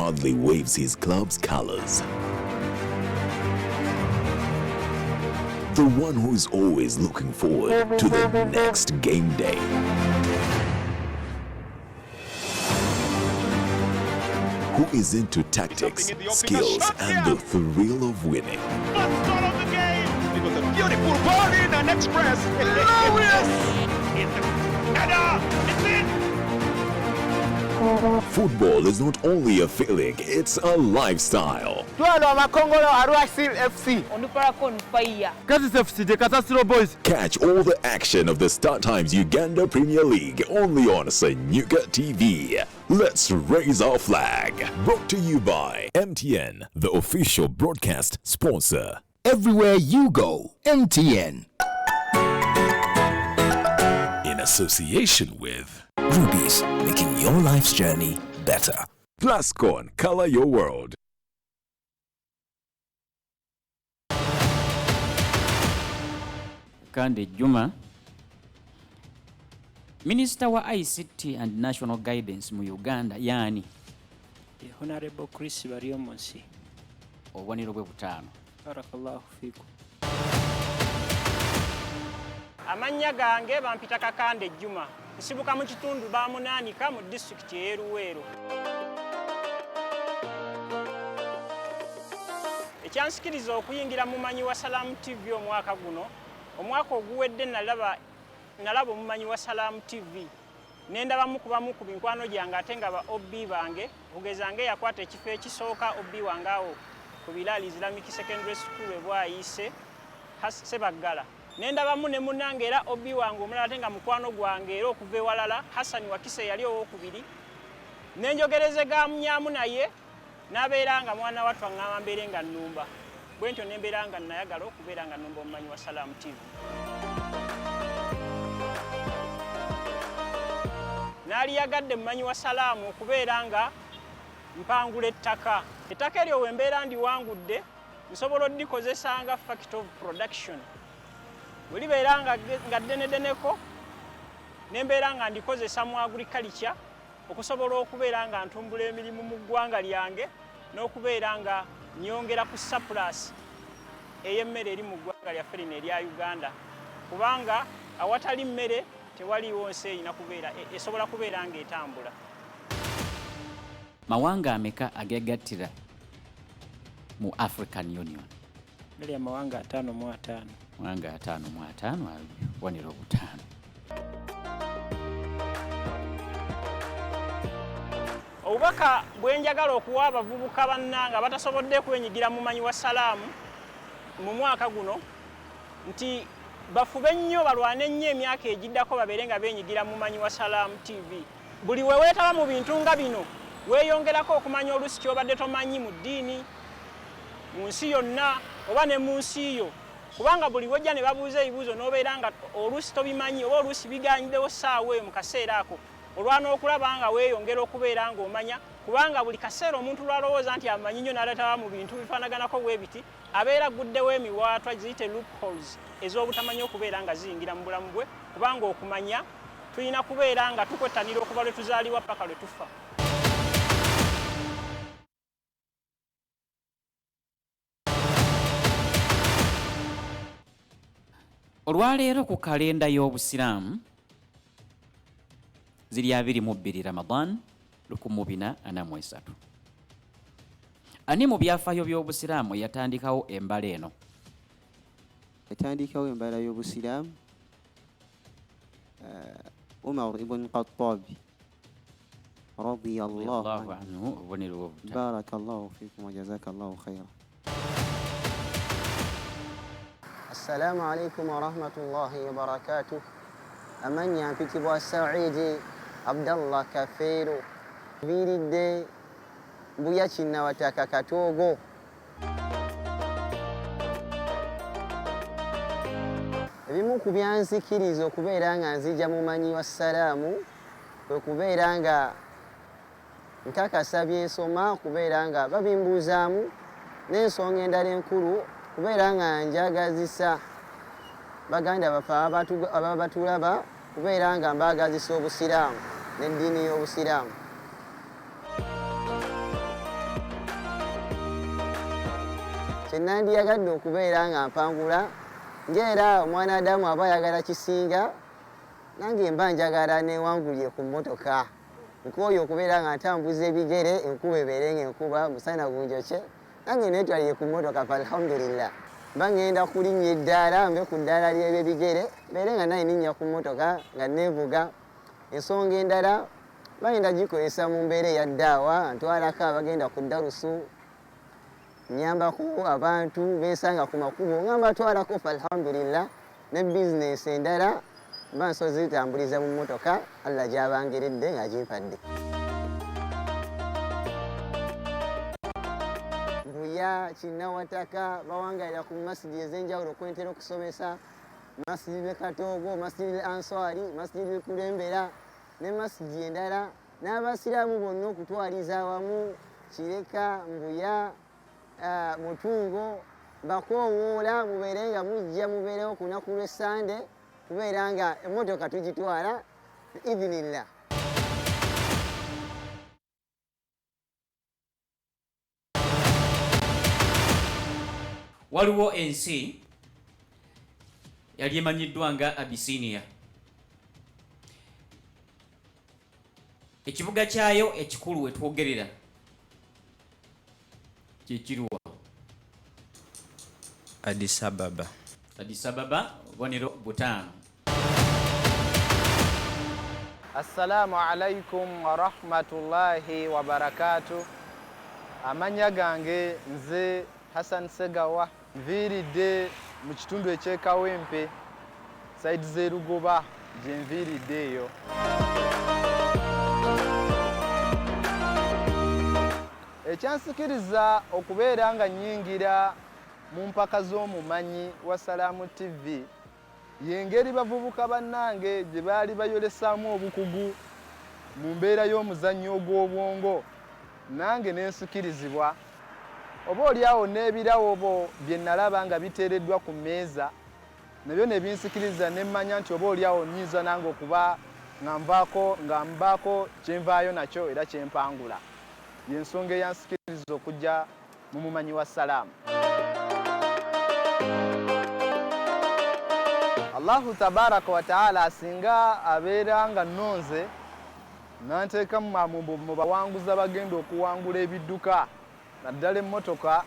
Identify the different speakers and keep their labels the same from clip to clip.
Speaker 1: proudly waves his club's colors. The one who is always looking forward to the next game day. Who is into tactics, skills, and the thrill of winning.
Speaker 2: First goal of the game. It was a beautiful ball in and express. Glorious. It's the header. It's in.
Speaker 1: Football is not only a feeling, it's a lifestyle.
Speaker 3: Twano amakongolo Arwasil FC.
Speaker 4: Onuparakon Fire.
Speaker 3: Kazi FC the Kasasiro Boys.
Speaker 1: Catch all the action of the Star Times Uganda Premier League only on Sanyuka TV. Let's raise our flag. Brought to you by MTN, the official broadcast sponsor.
Speaker 5: Everywhere you go, MTN.
Speaker 1: In association with
Speaker 5: Rubies, making your life's journey better.
Speaker 1: Plascon, color your world.
Speaker 6: Kande Juma, Minister wa ICT and National Guidance mu Uganda, yani
Speaker 7: Honorable Chris Bariomonsi.
Speaker 6: obwaniro bwe butaano.
Speaker 7: Barakallahu fiku.
Speaker 8: Amanya gange bampita Kakande Juma. Nsibuka mu kitundu bamunaanika mu district ye Luweero. Ekyansikiriza okuyingira mu Mumanyi wa Salamu TV omwaka guno. Omwaka oguwedde nalaba Mumanyi wa Salamu TV. Nendabamu kubamu ku binkwano gyange ate nga ba OB bange. Kugezange yakwata ekifo ekisooka OB wange awo ku Bilal Islamic Secondary School e Bwayise Sebaggala. Nendabamu ne munnange era OB wange omulala ate nga mukwano gwange era okuva ewalala Hassan Wakise yali owokubiri. Nenjogerezega munyaamu naye n'abeera nga mwana wattu aŋŋamba mbeere nga nnumba. Bwe ntyo ne mbeera nga nayagala okubeera nga nnumba Mumanyi wa Salamu TV. Naaliyagadde Mumanyi wa Salamu okubeera nga mpangula ettaka. Ettaka eryo we mbeera ndiwangudde nsobola oddikozesa nga fact of production. Bwe libeera nga ddenedeneko ne mbeera nga ndikozesa mu agriculture okusobola okubeera nga ntumbula emirimu mu ggwanga lyange n'okubeera nga nyongera ku surplus ey'emmere eri mu ggwanga lyaffe lino erya Uganda. Kubanga awatali mmere tewaliwo nsi erina kubeera esobola kubeera ng'etambula.
Speaker 6: Mawanga ameka agegattira mu African Union?
Speaker 7: Gali amawanga 55.
Speaker 6: Mawanga 55 obwaniro butaano.
Speaker 8: Obubaka bwe njagala okuwa abavubuka bannanga batasobodde kwenyigira mu Mumanyi wa Salamu mu mwaka guno nti bafube nnyo balwane nnyo emyaka egiddako babeere nga beenyigira mu Mumanyi wa Salamu TV. Buli we weetaba mu bintu nga bino weeyongerako okumanya oluusi ky'obadde tomanyi mu ddiini, mu nsi yonna oba ne mu nsi yo. Kubanga buli wejja ne babuuza ebibuuzo n'obeera nga oluusi tobimanyi oba oluusi bigaanyidewo ssaawa eyo mu kaseera ako. Olwana okulaba nga weeyongera okubeera ng'omanya, kubanga buli kaseera omuntu lwalowooza nti amanyi nnyo n'aletaba mu bintu bifaanaganako bwe biti, abeera aguddewo emiwaatwa ziyite loopholes ez'obutamanya okubeera nga ziyingira mu bulamu bwe, kubanga okumanya tulina kubeera nga tukwettanira okuva lwe tuzaalibwa paka lwe tufa.
Speaker 6: Olwaleero ku kalenda y'Obusiraamu ziri 22 Ramadan 1443. Ani mu byafaayo by'Obusiraamu yatandikawo embala eno?
Speaker 9: Yatandikawo embala y'Obusiraamu Umar ibn Khattab radiyallahu anhu. Barakallahu fikum wa jazakallahu khairan.
Speaker 10: Assalamu alaikum wa rahmatullahi wa barakatuh. Amanya mpitibwa Saidi Abdallah Kafeero. Biridde mbuya kinnawataka Katoogo. Ebimu ku byanzikiriza okubeera nga nzija mu Mumanyi wa Salamu kwe kubeera nga nkakasa byensoma, okubeera nga babimbuuzaamu n'ensonga endala enkulu, kubeera nga njagazisa baganda baffe ababa batulaba, kubeera nga mbaagazisa Obusiraamu n'eddiini y'Obusiraamu. kyenandiyagadde okubeera nga mpangula ng'era omwana Adamu aba ayagala kisinga nange mba njagala newangulye ku mmotoka nkooyo okubeera nga ntambuza ebigere enkuba ebeere ng'enkuba musana gunjokye nange neetwalire ku mmotoka alhamdulillah mba ngenda kulinnya eddaala mbe ku ddaala ly'ebigere mbeere nga naye ninnya ku mmotoka nga neevuga ensonga endala bagenda gikozesa mu mbeera eya ddaawa ntwalako abagenda ku darusu nyambako abantu bensanga ku makubo nga mbatwalako alhamdulillah ne bizinesi endala mba nsozi zitambuliza mu mmotoka Allah gyabangeredde nga gimpadde Mbuya Kinnawataka bawangalira ku masjidi ez'enjawulo kwentera okusomesa masjidi Katogo, masjidi Answari, masjidi Kulembera ne masjidi endala n'abasiraamu bonna okutwaliza awamu Kireka, Mbuya, Mutungo bakoowoola mubeere nga mujja mubeerewo ku lunaku lw'Essande kubeera nga emmotoka tugitwala biidhinillah.
Speaker 6: Waliwo ensi yali emanyiddwa nga Abyssinia. Ekibuga kyayo ekikulu we twogerera kyekiruwa?
Speaker 4: Addis Ababa.
Speaker 6: Addis Ababa, bubonero 5.
Speaker 3: Assalamu alaikum wa rahmatullahi wa barakatuh. Amanya gange nze Hassan Segawa nviiridde mu kitundu eky'Ekawempe side z'Erugoba gye nviiriddeeyo. Ekyansikiriza okubeera nga nnyingira mu mpaka z'omumanyi wa Salaamu TV y'engeri bavubuka bannange gye baali bayolesaamu obukugu mu mbeera y'omuzannyo ogw'obwongo nange n'ensikirizibwa oba oliawo n'ebirawo bo bye nalaba nga biteereddwa ku mmeeza nabyo ne binsikiriza ne mmanya nti oba oliawo nnyinza nange okuba nga mbaako kyenvaayo nakyo era kyempangula y'ensonga eyansikiriza okujja mu mumanyi wa Salaamu. Allahu tabaraka wa taala asinga abeera nga nnonze n'anteeka mu bawanguza bagenda okuwangula ebidduka naddala emmotoka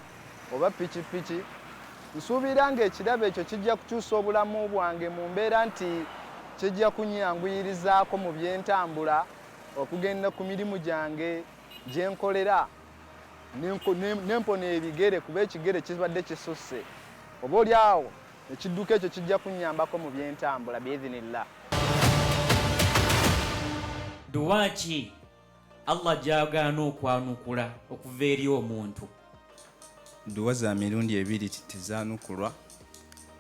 Speaker 3: oba pikipiki nsuubira ng'ekirabo ekyo kijja kukyusa obulamu bwange mu mbeera nti kijja kunyanguyirizaako mu byentambula okugenda ku mirimu gyange gye nkolera n'empona ebigere kuba ekigere kibadde kisusse oba oliawo ekidduka ekyo kijja kunnyambako mu byentambula biidhinillah.
Speaker 6: Duwa ki Allah gy'agaana okwanukula okuva eri omuntu?
Speaker 4: Duwa za mirundi ebiri tezaanukulwa.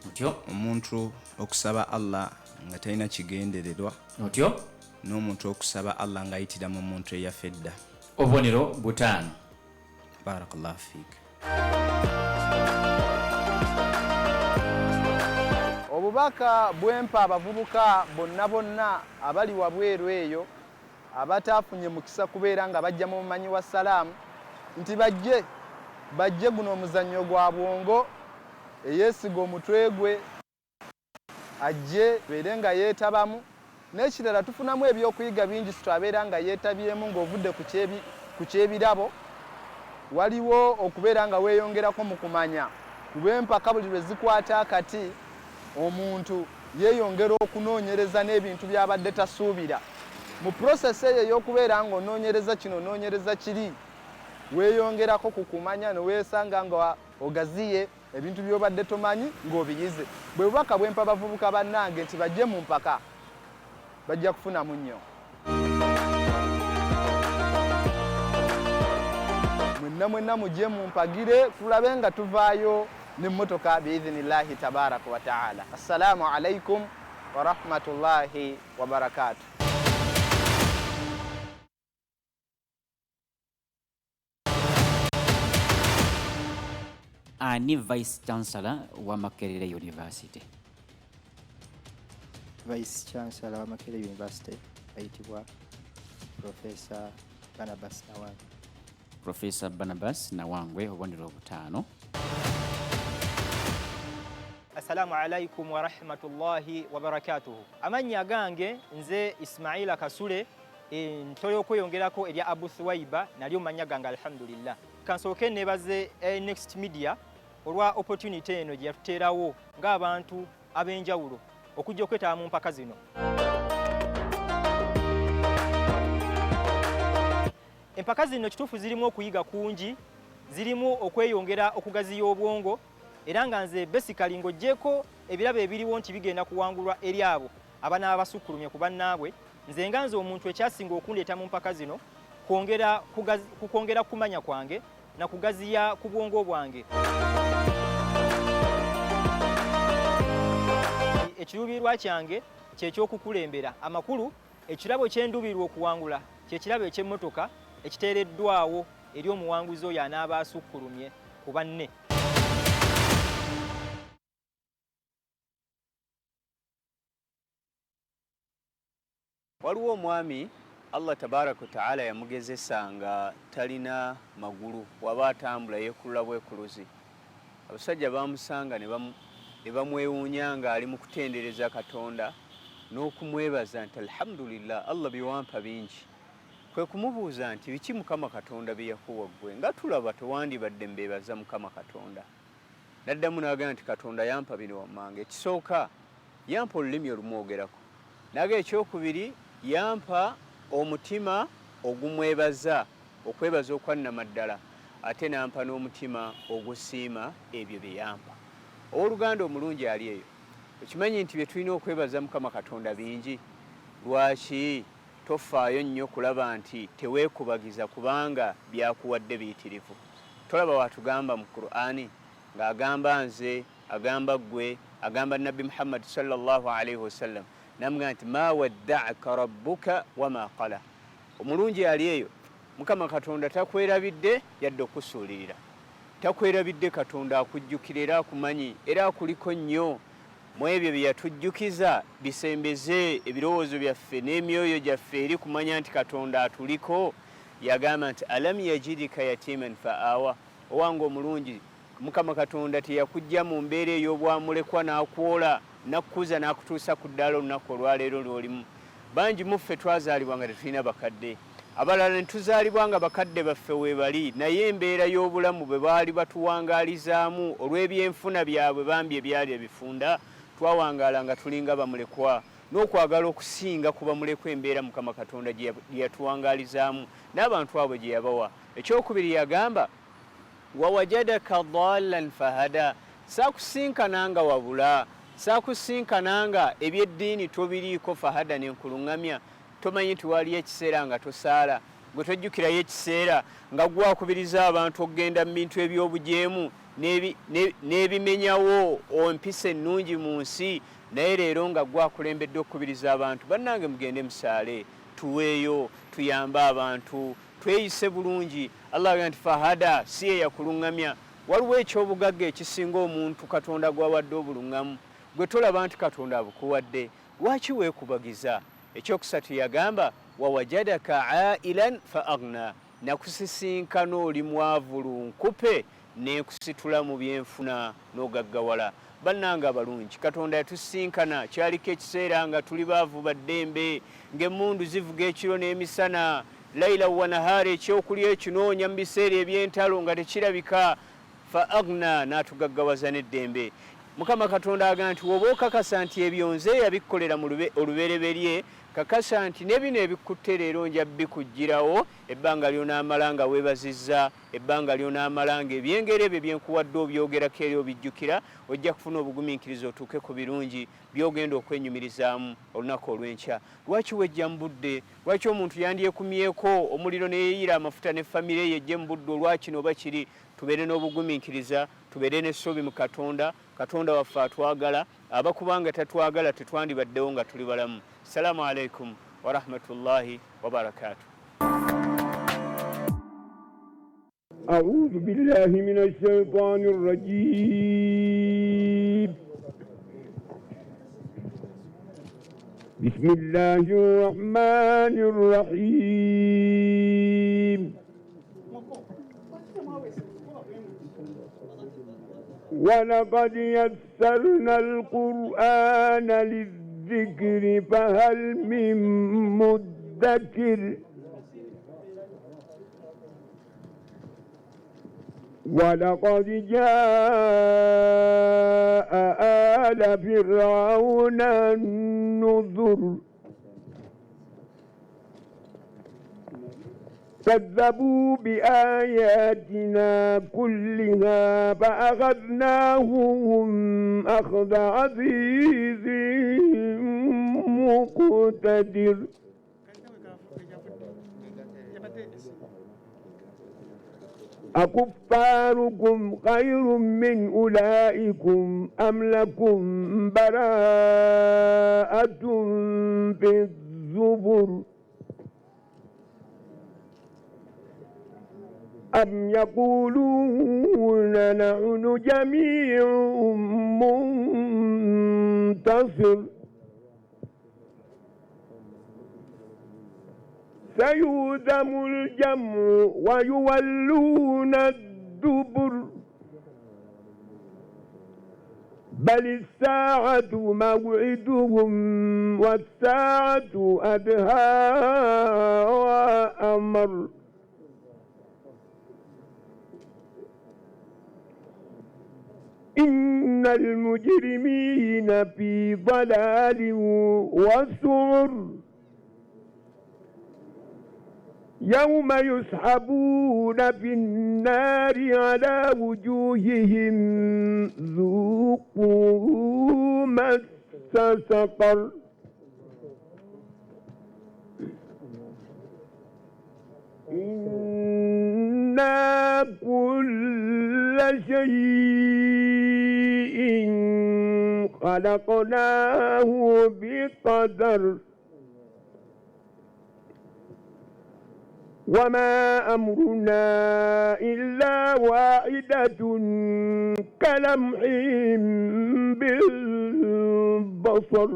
Speaker 6: Otyo
Speaker 4: omuntu okusaba Allah nga talina kigendererwa.
Speaker 6: Otyo
Speaker 4: n'omuntu okusaba Allah ng'ayitira mu muntu eyafedda.
Speaker 6: Obubonero 5.
Speaker 4: Barakallahu fiik.
Speaker 3: Obubaka bwempa abavubuka bonna abali wabweru eyo abataafunye mukisa kubeera nga bajja mu mumanyi wa Salaamu nti bajje guno omuzannyo gwa bwongo eyeesiga omutwe gwe ajje beere nga yeetabamu n'ekirala tufunamu ebyokuyiga bingi sitwabeera nga yeetabyemu ng'ovudde ku kyebirabo waliwo okubeera nga weeyongerako mu kumanya kuba empaka buli lwe zikwata akati omuntu yeeyongera okunoonyereza n'ebintu by'abadde tasuubira mu process eyo ey'okubeera nga onoonyereza kino onoonyereza kiri weeyongerako ku kumanya ne weesanga nga ogaziye ebintu by'obadde tomanyi ng'obiyize. Bwe bubaka bwempa bavubuka bannange nti bajje mu mpaka bajja kufunamu nnyo. Mwenna mujje mu mpagire tulabe nga tuvaayo n'emmotoka biidhinillahi tabaraka wa taala. Assalamu alaikum wa rahmatullahi wa barakatuh.
Speaker 6: Ani Vice Chancellor wa Makerere University?
Speaker 11: Vice Chancellor wa Makerere University ayitibwa Professor Barnabas Nawangwe.
Speaker 6: Professor Barnabas Nawangwe, obubonero 5.
Speaker 11: assalamu alaikum wa rahmatullahi wa barakatuhu. Amanya gange nze Ismaila Kasule, ntoyo okweyongerako erya Abu Thuwaiba nalyo manya gange alhamdulillah. Kansooke nebaze Next Media olwa opportunity eno gye yatuteerawo ng'abantu ab'enjawulo okujja okwetaba mu mpaka zino. Empaka zino kituufu zirimu okuyiga kungi, zirimu okweyongera okugaziya obwongo, era nga nze basically ng'oggyeko ebirabo ebiriwo nti bigenda kuwangulwa eri abo abanaaba basukkulumye ku bannaabwe, nze nga nze omuntu ekyasinga okundeeta mu mpaka zino kwongera kumanya kwange na kugaziya ku bwongo bwange. Ekiruubirirwa kyange kyekyokukulembera amakulu. Ekirabo kyendubirwa okuwangula kyekirabo eky'emmotoka ekiteereddwawo eri omuwanguzi oyo anaaba asukkulumye ku banne.
Speaker 4: Waliwo omwami Allah tabaraka taala yamugezesa nga talina magulu, waba atambula yeekulula bwekuluzi. Abasajja bamusanga ne bamwewuunya ng'ali mu kutendereza Katonda n'okumwebaza nti alhamdulillah, Allah biwampa bingi. Kwe kumubuuza nti biki Mukama Katonda bye yakuwa ggwe, nga tulaba tewandibadde mbeebaza Mukama Katonda. N'addamu n'agamba nti Katonda yampa bino wammange. Ekisooka yampa olulimi olumwogerako, naga ekyokubiri yampa omutima ogumwebaza, okwebaza okwannamaddala, ate nampa n'omutima ogusiima ebyo bye yampa. Owooluganda omulungi ali eyo, okimanyi nti bye tulina okwebaza Mukama Katonda bingi. Lwaki tofaayo nnyo kulaba nti teweekubagiza kubanga byakuwadde biyitirivu? Tolaba watugamba mu Qur'ani ng'agamba nze, agamba ggwe, agamba Nabbi Muhammad sallallahu alaihi wasallam, namugamba nti ma wadda'aka rabbuka wama qala. Omulungi ali eyo, Mukama Katonda takwerabidde yadde okusuulirira. Takwerabidde Katonda akujjukira era akumanyi era akuliko nnyo. Mu ebyo bye yatujjukiza bisembeze ebirowoozo byaffe n'emyoyo gyaffe eri kumanya nti Katonda atuliko. Yagamba nti alam yajidika yatiman fa'awa. Owange omulungi, Mukama Katonda teyakujja mu mbeera ey'obwamulekwa n'akwola nakkuza n'akutuusa ku ddaala olunaku olwaleero lw'olimu. Bangi muffe twazaalibwa nga tetulina bakadde, abalala ne tuzaalibwa nga bakadde baffe weebali, naye embeera y'obulamu bwe baali batuwangaalizaamu olw'ebyenfuna byabwe bambi ebyali ebifunda, twawangaala nga tulinga bamulekwa n'okwagala okusinga ku bamulekwa embeera Mukama Katonda gye yatuwangaalizaamu n'abantu abo gye yabawa. Ekyokubiri yagamba wawajadaka dhallan fahada. Saakusinkananga wabula, saakusinkananga ebyeddiini tobiriiko fahada n'enkuluŋŋamya. Tomanyi nti waliyo ekiseera nga tosaala, gwe tojjukirayo ekiseera nga gwakubiriza abantu okugenda mu bintu eby'obujeemu n'ebimenyawo empisa ennungi mu nsi, naye leero nga gwakulembedde okukubiriza abantu bannange mugende musaale, tuweeyo, tuyambe abantu, tweyise bulungi. Allah agamba nti fahada, si ye yakuluŋŋamya. Waliwo ekyobugagga ekisinga omuntu Katonda gwawadde obuluŋŋamu, gwe tolaba nti Katonda abukuwadde, lwaki weekubagiza? Ekyokusatu yagamba wawajadaka ailan fa aghna. Nakusisinkana oli mwavu lunkupe n'ekusitula mu byenfuna n'ogaggawala. Bannange abalungi, Katonda yatusisinkana kyaliko ekiseera nga tuli baavu baddembe, ng'emmundu zivuga ekiro n'emisana, layla wa nahaari, ekyokulya ekinoonya mu biseera eby'entalo nga tekirabika. Fa aghna, n'atugaggawaza n'eddembe. Mukama Katonda agamba nti woba okakasa nti ebyo nze yabikkolera mu olubereberye, kakasa nti ne bino ebikutte leero nja bikuggyirawo ebbanga ly'onaamala nga weebazizza, ebbanga ly'onaamala nga ebyengero ebyo byenkuwadde obyogerako eri obijjukira, ojja kufuna obugumiikiriza otuuke ku birungi by'ogenda okwenyumirizaamu olunaku olw'enkya. Lwaki wejja mu budde? Lwaki omuntu yandyekumyeko omuliro ne yeeyira amafuta ne famire ye ejje mu budde olwakino oba kiri? Tubeere n'obugumiikiriza, tubeere n'essuubi mu Katonda. Katonda waffe atwagala, abakubanga tatwagala tetwandibaddewo nga tuli balamu. Assalamu alaikum wa rahmatullahi wa barakatuh.
Speaker 12: أعوذ بالله من الشيطان الرجيم. بسم الله الرحمن الرحيم. ولقد يسرنا القرآن للذكر فهل من مدكر ولقد جاء آل فرعون النذر كذبوا بآياتنا كلها فأخذناهم أخذ عزيز مقتدر أكفاركم خير من أولئكم أم لكم براءة في الزبر أم يقولون نحن جميع منتصر سيهزم الجمع ويولون الدبر بل الساعة موعدهم والساعة أدهى وأمر إن المجرمين في ضلال وسعر يوم يسحبون في النار على وجوههم ذوقوا مس سقر إنا كل شيء خلقناه بقدر وما أمرنا إلا واحدة كلمح بالبصر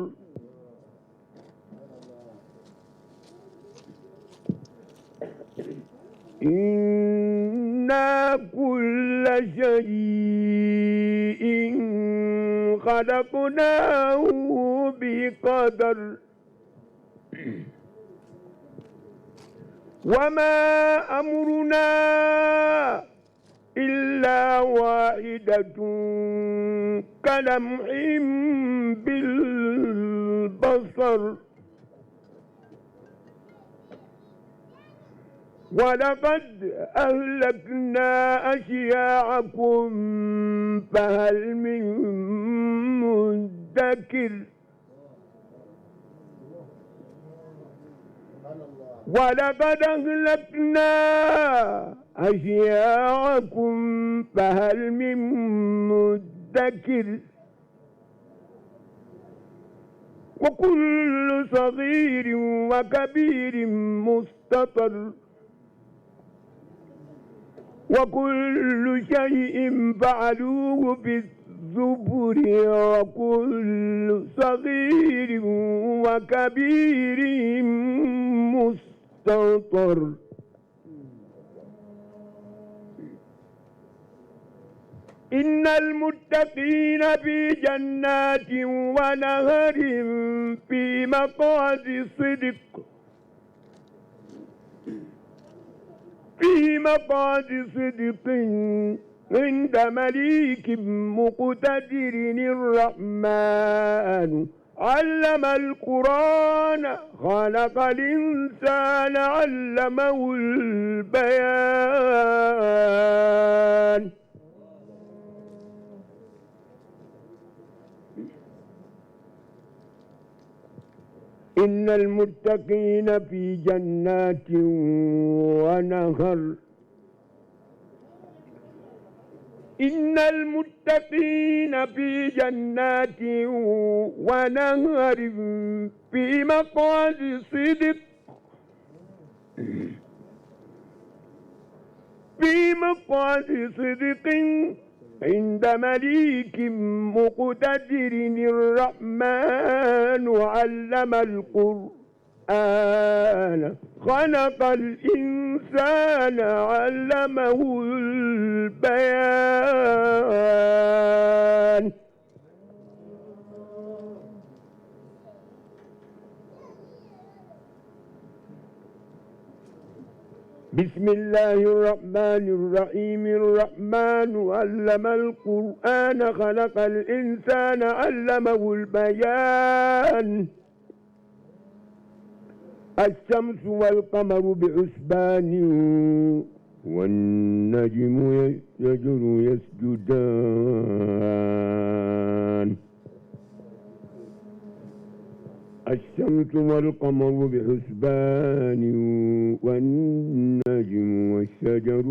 Speaker 12: إنا كل شيء خلقناه بقدر وما أمرنا إلا واحدة كلمح بالبصر ولقد أهلكنا أشياعكم فهل من مدكر ولقد أهلكنا أشياعكم فهل من مدكر وكل صغير وكبير مستطر وكل شيء فعلوه في الزبر وكل صغير وكبير مستطر إن المتقين في جنات ونهر في مقعد صدق عند مليك مقتدر الرحمن علم القرآن خلق الإنسان علمه البيان إن المتقين في جنات ونهر إن المتقين في جنات ونهر في مقعد صدق عند مليك مقتدر الرحمن علم القرآن خلق الإنسان علمه البيان بسم الله الرحمن الرحيم الرحمن علم القرآن خلق الإنسان علمه البيان الشمس والقمر بحسبان والنجم والشجر يسجدان الشمس والقمر بحسبان والنجم والشجر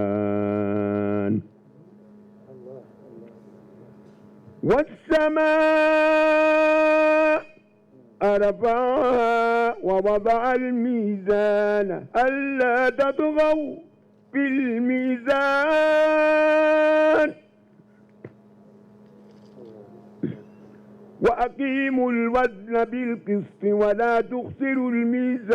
Speaker 12: يسجدان والسماء رفعها ووضع الميزان ألا تطغوا في الميزان وأقيموا الوزن بالقسط ولا تخسروا الميزان